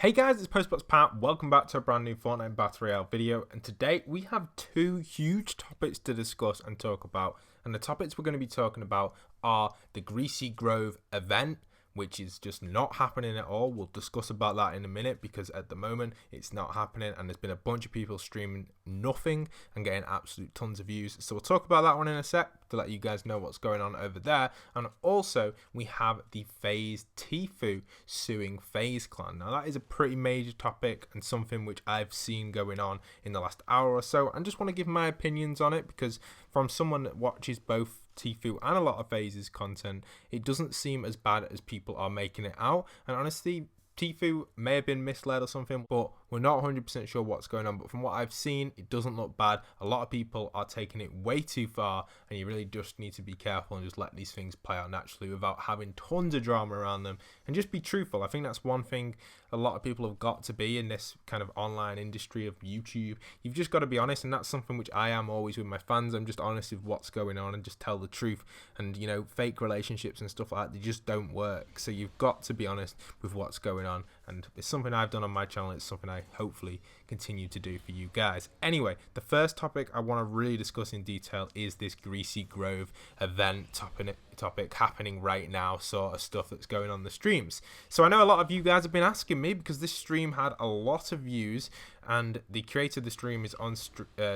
Hey guys, it's postboxpat. Welcome back to a brand new Fortnite Battle Royale video, and today we have two huge topics to discuss and talk about. And the topics we're going to be talking about are the Greasy Grove event, which is just not happening at all. We'll discuss about that in a minute because at the moment it's not happening, and there's been a bunch of people streaming nothing and getting absolute tons of views. So we'll talk about that one in a sec to let you guys know what's going on over there. And also we have the FaZe TFUE suing FaZe clan. Now that is a pretty major topic and something which I've seen going on in the last hour or so, and just want to give my opinions on it because from someone that watches both TFUE and a lot of FaZe's content, it doesn't seem as bad as people are making it out. And honestly, TFUE may have been misled or something, but we're not 100% sure what's going on. But from what I've seen, it doesn't look bad. A lot of people are taking it way too far, and you really just need to be careful and just let these things play out naturally without having tons of drama around them, and just be truthful. I think that's one thing a lot of people have got to be in this kind of online industry of YouTube. You've just got to be honest, and that's something which I am always with my fans. I'm just honest with what's going on and just tell the truth. And you know, fake relationships and stuff like that, they just don't work. So you've got to be honest with what's going on, and it's something I've done on my channel. It's something I hopefully continue to do for you guys. Anyway, the first topic I want to really discuss in detail is this Greasy Grove event topic happening right now, sort of stuff that's going on the streams. So I know a lot of you guys have been asking me because this stream had a lot of views, and the creator of the stream is on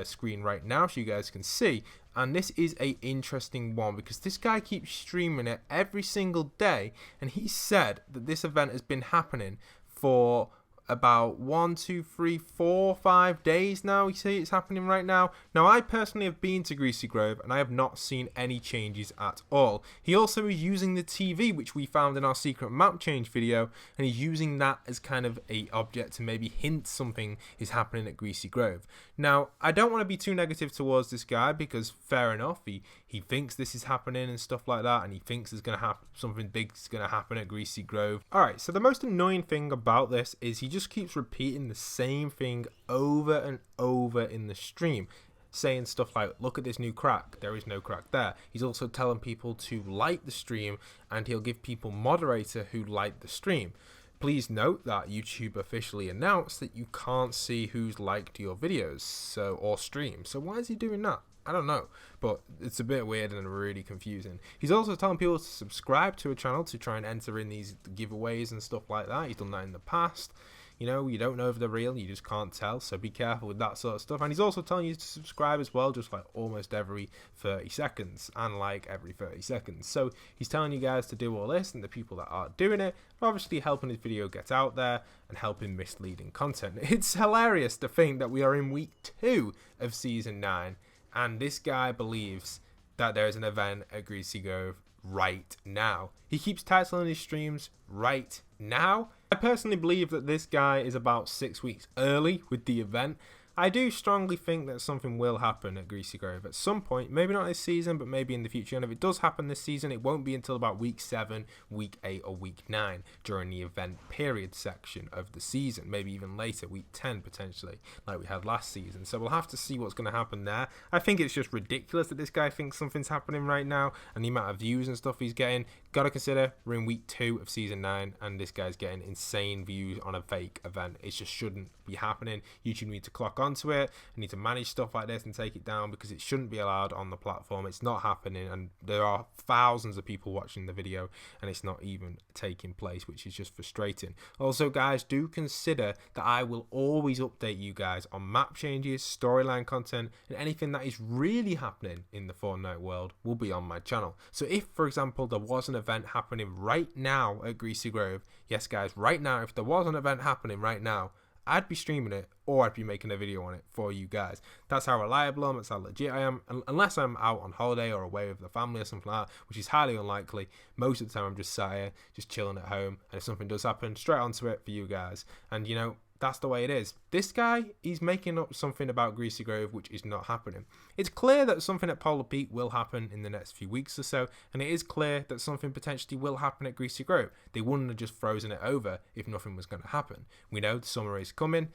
screen right now so you guys can see. And this is a interesting one because this guy keeps streaming it every single day, and he said that this event has been happening for about 1, 2, 3, 4, 5 days now. You see it's happening right now. Now I personally have been to Greasy Grove and I have not seen any changes at all. He also is using the TV, which we found in our secret map change video, and he's using that as kind of a object to maybe hint something is happening at Greasy Grove. Now I don't want to be too negative towards this guy because fair enough, he thinks this is happening and stuff like that, and he thinks there's going to happen something big is going to happen at Greasy Grove. Alright, so the most annoying thing about this is he just keeps repeating the same thing over and over in the stream, saying stuff like, look at this new crack, there is no crack there. He's also telling people to like the stream, and he'll give people moderator who like the stream. Please note that YouTube officially announced that you can't see who's liked your videos or stream. So why is he doing that? I don't know, but it's a bit weird and really confusing. He's also telling people to subscribe to a channel to try and enter in these giveaways and stuff like that. He's done that in the past. You know, you don't know if they're real, you just can't tell, so be careful with that sort of stuff. And he's also telling you to subscribe as well, just like almost every 30 seconds, and like every 30 seconds. So he's telling you guys to do all this, and the people that aren't doing it are obviously helping his video get out there and helping misleading content. It's hilarious to think that we are in week 2 of season 9, and this guy believes that there is an event at Greasy Grove right now. He keeps titling his streams right now. I personally believe that this guy is about 6 weeks early with the event. I do strongly think that something will happen at Greasy Grove at some point, maybe not this season, but maybe in the future. And if it does happen this season, it won't be until about week 7, week 8, or week 9 during the event period section of the season. Maybe even later, week 10 potentially, like we had last season. So we'll have to see what's going to happen there. I think it's just ridiculous that this guy thinks something's happening right now, and the amount of views and stuff he's getting. Got to consider we're in week 2 of season 9, and this guy's getting insane views on a fake event. It just shouldn't be happening. YouTube need to clock onto it and need to manage stuff like this and take it down because it shouldn't be allowed on the platform. It's not happening, and there are thousands of people watching the video and it's not even taking place, which is just frustrating. Also guys, do consider that I will always update you guys on map changes, storyline content, and anything that is really happening in the Fortnite world will be on my channel. So if for example there was an event happening right now at Greasy Grove, yes guys, right now, if there was an event happening right now, I'd be streaming it, or I'd be making a video on it for you guys. That's how reliable I am, that's how legit I am. Unless I'm out on holiday or away with the family or something like that, which is highly unlikely. Most of the time I'm just sat here, just chilling at home, and if something does happen, straight onto it for you guys. And you know, that's the way it is. This guy, he's making up something about Greasy Grove which is not happening. It's clear that something at Polar Peak will happen in the next few weeks or so, and it is clear that something potentially will happen at Greasy Grove. They wouldn't have just frozen it over if nothing was going to happen. We know the summer is coming,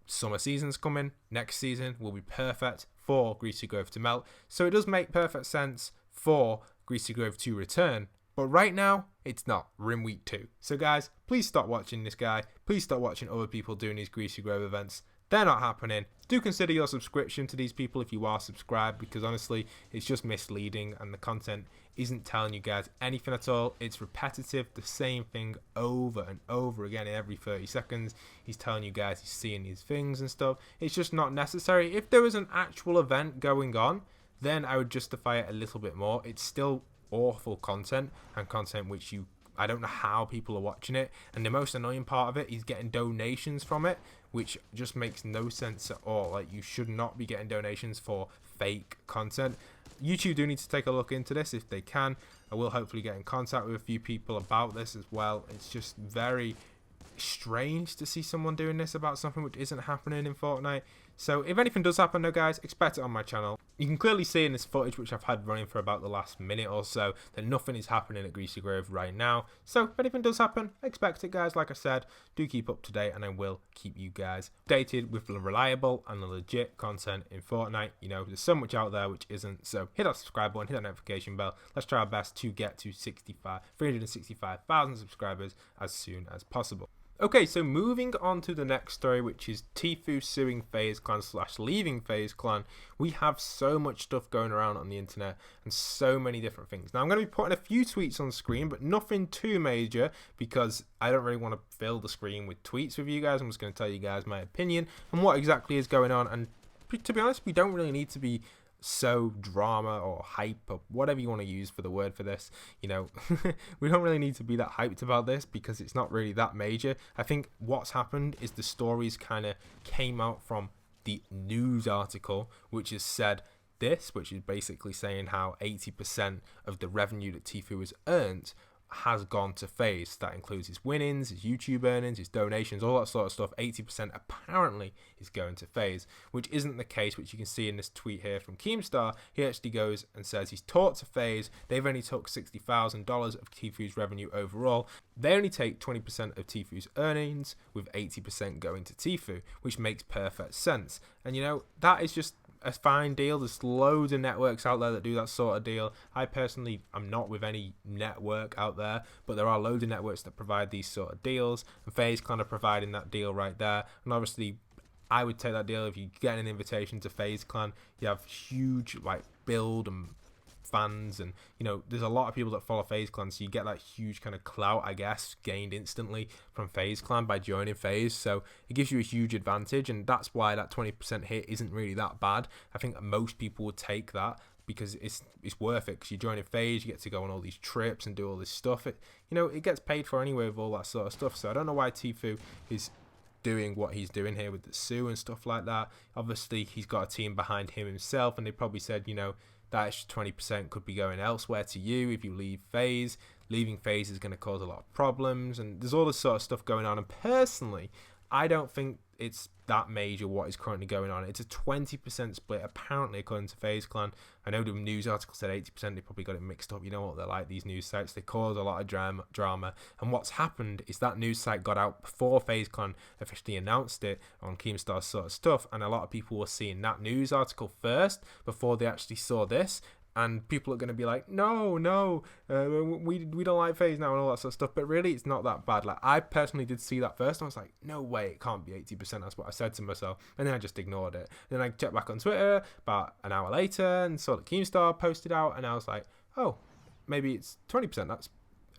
summer season's coming, next season will be perfect for Greasy Grove to melt, so it does make perfect sense for Greasy Grove to return But right now, it's not. We're in week 2. So guys, please stop watching this guy. Please stop watching other people doing these Greasy Grove events. They're not happening. Do consider your subscription to these people if you are subscribed, because honestly, it's just misleading and the content isn't telling you guys anything at all. It's repetitive, the same thing over and over again every 30 seconds. He's telling you guys he's seeing these things and stuff. It's just not necessary. If there was an actual event going on, then I would justify it a little bit more. It's still awful content, and content which I don't know how people are watching it, and the most annoying part of it is getting donations from it, which just makes no sense at all. Like, you should not be getting donations for fake content. YouTube do need to take a look into this if they can. I will hopefully get in contact with a few people about this as well. It's just very strange to see someone doing this about something which isn't happening in Fortnite. So if anything does happen though, guys, expect it on my channel. You can clearly see in this footage, which I've had running for about the last minute or so, that nothing is happening at Greasy Grove right now. So if anything does happen, expect it, guys. Like I said, do keep up to date, and I will keep you guys updated with the reliable and the legit content in Fortnite. You know, there's so much out there which isn't. So hit that subscribe button, hit that notification bell. Let's try our best to get to 365,000 subscribers as soon as possible. Okay, so moving on to the next story, which is TFUE suing FaZe clan / leaving FaZe clan. We have so much stuff going around on the internet and so many different things. Now, I'm going to be putting a few tweets on screen, but nothing too major, because I don't really want to fill the screen with tweets with you guys. I'm just going to tell you guys my opinion and what exactly is going on. And to be honest, we don't really need to be so drama or hype or whatever you want to use for the word for this. You know, we don't really need to be that hyped about this, because it's not really that major. I think what's happened is the stories kind of came out from the news article, which has said this, which is basically saying how 80% of the revenue that TFUE has earned has gone to FaZe. That includes his winnings, his YouTube earnings, his donations, all that sort of stuff. 80% apparently is going to FaZe, which isn't the case, which you can see in this tweet here from Keemstar. He actually goes and says he's talked to FaZe. They've only took $60,000 of TFUE's revenue overall. They only take 20% of TFUE's earnings, with 80% going to TFUE, which makes perfect sense. And you know, that is just a fine deal. There's loads of networks out there that do that sort of deal. I personally am not with any network out there, but there are loads of networks that provide these sort of deals, and FaZe kind of providing that deal right there. And obviously, I would take that deal if you get an invitation to FaZe clan. You have huge like build and fans, and you know, there's a lot of people that follow FaZe clan, so you get that huge kind of clout, I guess, gained instantly from FaZe clan by joining FaZe. So it gives you a huge advantage, and that's why that 20% hit isn't really that bad. I think most people would take that, because it's worth it, because you're joining FaZe, you get to go on all these trips and do all this stuff. It gets paid for anyway with all that sort of stuff. So I don't know why TFUE is doing what he's doing here with the sue and stuff like that. Obviously, he's got a team behind him himself, and they probably said, you know, that extra 20% could be going elsewhere to you if you leave FaZe. Leaving FaZe is going to cause a lot of problems, and there's all this sort of stuff going on. And personally, I don't think it's that major what is currently going on. It's a 20% split, apparently, according to FaZe clan. I know the news article said 80%. They probably got it mixed up. You know what they're like, these news sites. They cause a lot of drama. And what's happened is that news site got out before FaZe clan officially announced it on Keemstar sort of stuff. And a lot of people were seeing that news article first before they actually saw this. And people are going to be like, no, we don't like FaZe now and all that sort of stuff. But really, it's not that bad. Like, I personally did see that first, and I was like, no way, it can't be 80%. That's what I said to myself. And then I just ignored it. Then I checked back on Twitter about an hour later and saw that Keemstar posted out, and I was like, oh, maybe it's 20%. That's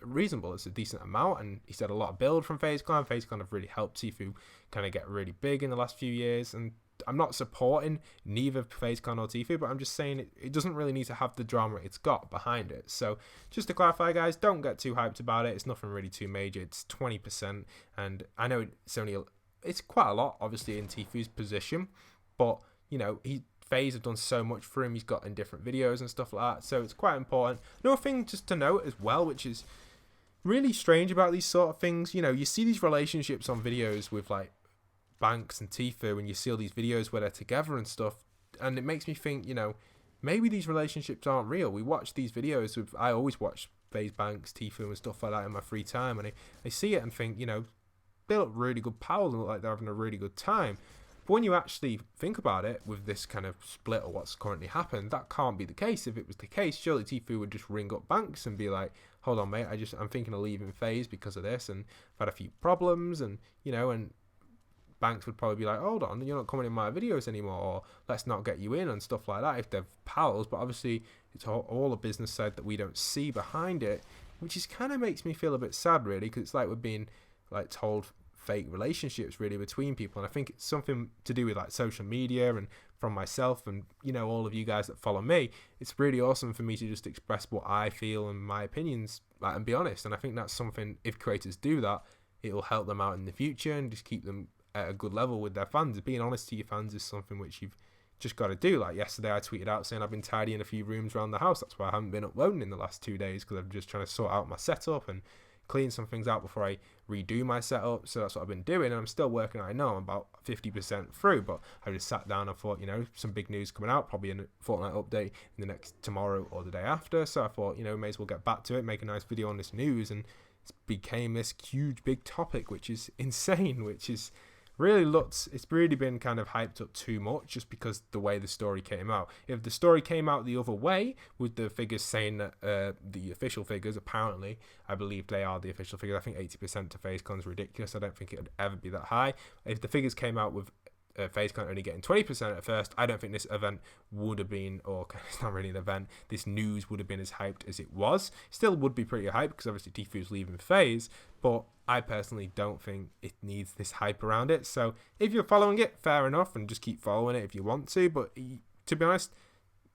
reasonable. It's a decent amount. And he said a lot of build from FaZe clan. FaZe clan have really helped TFUE kind of get really big in the last few years. And I'm not supporting neither FaZe clan or TFUE, but I'm just saying it doesn't really need to have the drama it's got behind it. So just to clarify, guys, don't get too hyped about it. It's nothing really too major. It's 20%, and I know it's quite a lot, obviously, in TFUE's position, but you know, FaZe have done so much for him. He's got in different videos and stuff like that, so it's quite important. Another thing just to note as well, which is really strange about these sort of things, you know, you see these relationships on videos with like Banks and TFUE, and you see all these videos where they're together and stuff, and it makes me think, you know, maybe these relationships aren't real. We watch these videos with, I always watch FaZe, Banks, TFUE and stuff like that in my free time, and I see it and think, you know, they look really good pals and look like they're having a really good time. But when you actually think about it, with this kind of split or what's currently happened, that can't be the case. If it was the case, surely TFUE would just ring up Banks and be like, hold on, mate, I'm thinking of leaving FaZe because of this, and I've had a few problems, and and Banks would probably be like, hold on, you're not coming in my videos anymore, or let's not get you in, and stuff like that if they're pals. But obviously it's all a business side that we don't see behind it, which is kind of makes me feel a bit sad, really, because it's like we're being like told fake relationships really between people. And I think it's something to do with like social media, and from myself and all of you guys that follow me, it's really awesome for me to just express what I feel and my opinions, like, and be honest. And I think that's something, if creators do that, it will help them out in the future and just keep them at a good level with their fans. Being honest to your fans is something which you've just got to do. Like yesterday I tweeted out saying I've been tidying a few rooms around the house. That's why I haven't been uploading in the last 2 days, because I'm just trying to sort out my setup and clean some things out before I redo my setup. So that's what I've been doing, and I'm still working. I know I'm about 50% through, but I just sat down and thought, some big news coming out, probably a Fortnite update in the next tomorrow or the day after. So I thought, may as well get back to it, make a nice video on this news, and it became this huge big topic, which is insane, which is it's really been kind of hyped up too much, just because the way the story came out. If the story came out the other way, with the figures saying that the official figures, apparently, I believe they are the official figures. I think 80% to FaZeCon is ridiculous. I don't think it would ever be that high. If the figures came out with FaZeCon only getting 20% at first, I don't think this event would have been, or it's not really an event, this news would have been as hyped as it was. Still would be pretty hyped, because obviously TFUE's leaving FaZe, but I personally don't think it needs this hype around it. So if you're following it, fair enough, and just keep following it if you want to. But to be honest,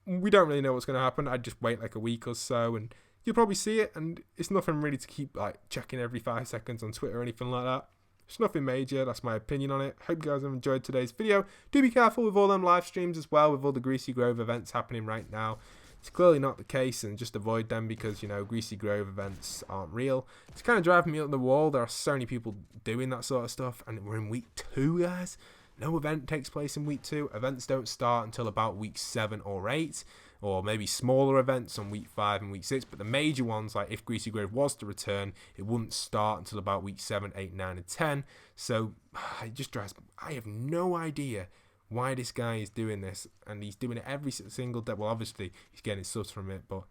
we don't really know what's going to happen. I'd just wait like a week or so, and you'll probably see it. And it's nothing really to keep like checking every 5 seconds on Twitter or anything like that. It's nothing major. That's my opinion on it. Hope you guys have enjoyed today's video. Do be careful with all them live streams as well, with all the Greasy Grove events happening right now. It's clearly not the case, and just avoid them, because Greasy Grove events aren't real. It's kind of driving me up the wall. There are so many people doing that sort of stuff, and we're in week 2, guys. No event takes place in week 2. Events don't start until about week 7 or 8, or maybe smaller events on week 5 and week 6. But the major ones, like if Greasy Grove was to return, it wouldn't start until about week 7, 8, 9, and 10. So it just drives. I have no idea why this guy is doing this, and he's doing it every single day. Well, obviously he's getting subs from it, but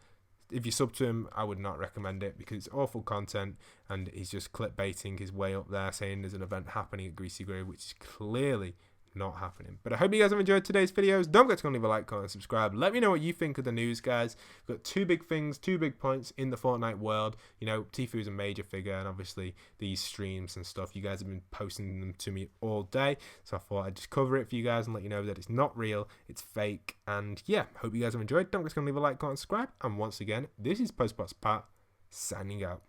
if you sub to him, I would not recommend it, because it's awful content, and he's just clickbaiting his way up there, saying there's an event happening at Greasy Grove, which is clearly not happening. But I hope you guys have enjoyed today's videos. Don't forget to leave a like, comment, and subscribe. Let me know what you think of the news, guys. We've got 2 big things, 2 big points in the Fortnite world. TFUE is a major figure, and obviously these streams and stuff, you guys have been posting them to me all day, so I thought I'd just cover it for you guys and let you know that it's not real, it's fake. And yeah, hope you guys have enjoyed. Don't forget to leave a like, comment, and subscribe. And once again, this is postboxpat signing out.